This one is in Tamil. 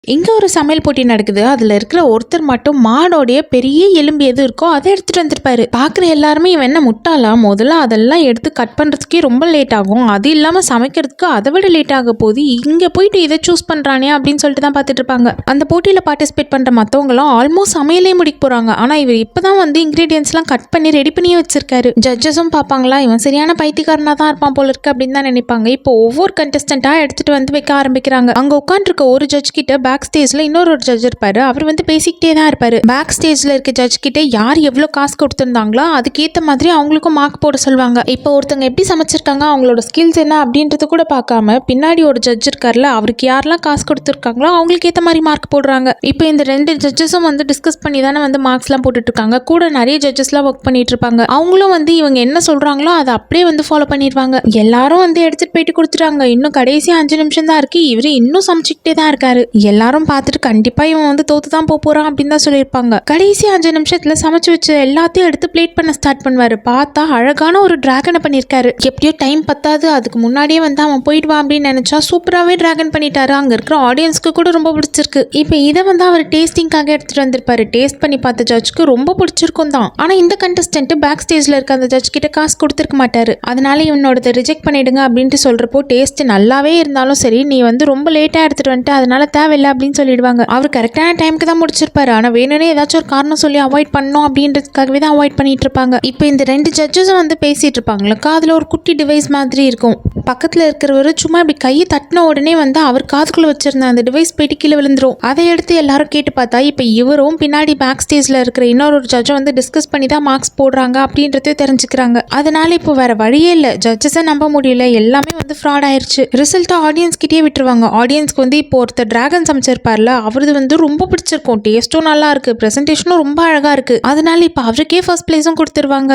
இங்க ஒரு சமையல் போட்டி நடக்குது. அதுல இருக்கிற ஒருத்தர் மட்டும் மாடோடைய பெரிய எலும்பு எது இருக்கோ அதை எடுத்துட்டு வந்திருப்பாரு. பாக்குற எல்லாருமே இவன் என்ன முட்டாளா, முதல்ல அதெல்லாம் எடுத்து கட் பண்றதுக்கே ரொம்ப லேட் ஆகும், அது இல்லாம சமைக்கிறதுக்கு அதை விட லேட் ஆக போகுது, இங்க போயிட்டு இதை சூஸ் பண்றானே அப்படின்னு சொல்லிட்டு தான் பாத்துட்டு இருப்பாங்க. அந்த போட்டியில பார்ட்டிசிபேட் பண்ற மத்தவங்க எல்லாம் ஆல்மோஸ்ட் சமையலே முடிக்க போறாங்க. ஆனா இவர் இப்பதான் வந்து இன்கிரீடியன்ஸ் எல்லாம் கட் பண்ணி ரெடி பண்ணி வச்சிருக்காரு. ஜட்ஜஸும் பாப்பாங்களா, இவன் சரியான பைத்தியக்காரனா தான் இருப்பான் போல இருக்கு அப்படின்னு தான் நினைப்பாங்க. இப்போ ஒவ்வொரு கண்டஸ்டன்டா எடுத்துட்டு வந்து வைக்க ஆரம்பிக்கிறாங்க. அங்க உட்காந்துருக்க ஒரு ஜட்ஜ் கிட்ட பேக் ஸ்டேஜ்ல இன்னொரு ஜட்ஜ் இருப்பாரு. அவர் வந்து பேசிக்கிட்டே தான் இருப்பாரு. பேக் ஸ்டேஜ்ல இருக்க ஜட்ஜ் கிட்ட யார் எவ்வளவு காசு கொடுத்திருந்தாங்களோ அதுக்கேத்த மாதிரி அவங்களுக்கும் மார்க் போட சொல்லுவாங்க. இப்போ ஒருத்தங்க எப்படி சமைச்சிருக்காங்க, அவங்களோட ஸ்கில்ஸ் என்ன அப்படின்றது கூட பார்க்காம பின்னாடி ஒரு ஜட்ஜ் இருக்காருல, அவருக்கு யாரெல்லாம் காசு கொடுத்துருக்காங்களோ அவங்களுக்கு ஏத்த மாதிரி மார்க் போடுறாங்க. இப்போ இந்த ரெண்டு ஜட்ஜஸும் வந்து டிஸ்கஸ் பண்ணி தானே வந்து மார்க்ஸ் எல்லாம் போட்டுட்டு இருக்காங்க. கூட நிறைய ஜட்ஜஸ் எல்லாம் ஒர்க் பண்ணிட்டு இருப்பாங்க. அவங்களும் வந்து இவங்க என்ன சொல்றாங்களோ அதை அப்படியே வந்து ஃபாலோ பண்ணிடுவாங்க. எல்லாரும் வந்து எடுத்துட்டு போயிட்டு கொடுத்துட்டாங்க. இன்னும் கடைசி 5 நிமிஷம் தான் இருக்கு. இவரு இன்னும் சமைச்சுக்கிட்டே தான் இருக்காரு. எல்லாரும் பார்த்துட்டு கண்டிப்பா இவன் வந்து தோத்து தான் போறான் அப்படின்னு தான் சொல்லியிருப்பாங்க. கடைசி 5 நிமிஷத்துல சமைச்சு வச்ச எல்லாத்தையும் எடுத்து பிளேட் பண்ண ஸ்டார்ட் பண்ணுவாரு. பார்த்தா அழகான ஒரு டிராகனை பண்ணிருக்காரு. எப்படியோ டைம் பத்தாது, அதுக்கு முன்னாடியே வந்து அவன் போயிடுவான் அப்படின்னு நினைச்சா சூப்பராகவே டிராகன் பண்ணிட்டாரு. அங்க இருக்கிற ஆடியன்ஸ்க்கு கூட ரொம்ப பிடிச்சிருக்கு. இப்போ இதை வந்து அவர் டேஸ்டிங்காக எடுத்துட்டு வந்திருப்பாரு. டேஸ்ட் பண்ணி பார்த்த ஜட்ஜ்க்கு ரொம்ப பிடிச்சிருக்கும் தான். ஆனா இந்த கண்டஸ்டன்ட் பேக் ஸ்டேஜ்ல இருக்க அந்த ஜட்ஜ் கிட்ட காசு கொடுத்துருக்க மாட்டாரு. அதனால இவனோட ரிஜெக்ட் பண்ணிடுங்க அப்படின்ட்டு சொல்றப்போ, டேஸ்ட் நல்லாவே இருந்தாலும் சரி, நீ வந்து ரொம்ப லேட்டா எடுத்துட்டு வந்துட்டு அதனால தேவையில்லை அப்படின்னு சொல்லிடுவாங்க. அவர் கரெக்டான டைமுக்கு தான் முடிச்சிருப்பாரு. ஆனா வேணும்னே ஏதாச்சும் ஒரு காரணம் சொல்லி அவாய்ட் பண்ணணும் அப்படின்றதுக்காகவே தான் அவாய்ட் பண்ணிட்டு இருப்பாங்க. இப்போ இந்த ரெண்டு ஜட்ஜஸும் வந்து பேசிட்டு இருப்பாங்களா, அதுல ஒரு குட்டி டிவைஸ் மாதிரி இருக்கும். பக்கத்துல இருக்கிறவரு சும்மா இப்படி கையை தட்டின உடனே வந்து அவர் காதுக்குள்ள வச்சிருந்த அந்த டிவைஸ் போயிட்டு கீழே விழுந்துரும். அதை எடுத்து எல்லாரும் கேட்டு பார்த்தா இப்போ இவரும் பின்னாடி பேக் ஸ்டேஜ்ல இருக்கிற இன்னொரு ஜட்ஜும் வந்து டிஸ்கஸ் பண்ணி தான் மார்க்ஸ் போடுறாங்க அப்படின்றத தெரிஞ்சுக்கிறாங்க. அதனால இப்போ வேற வழியே இல்லை, ஜட்ஜஸை நம்ப முடியல, எல்லாமே வந்து ஃப்ராட் ஆயிருச்சு. ரிசல்ட்டை ஆடியன்ஸ் கிட்டே விட்டுருவாங்க. ஆடியன்ஸ்க்கு வந்து இப்போ ஒருத்தர் டிராகன் சமைச்சிருப்பார்ல, அவரது வந்து ரொம்ப பிடிச்சிருக்கும். டேஸ்ட்டும் நல்லா இருக்கு, பிரசன்டேஷனும் ரொம்ப அழகா இருக்கு. அதனால இப்போ அவருக்கே ஃபர்ஸ்ட் பிளேஸும் கொடுத்துருவாங்க.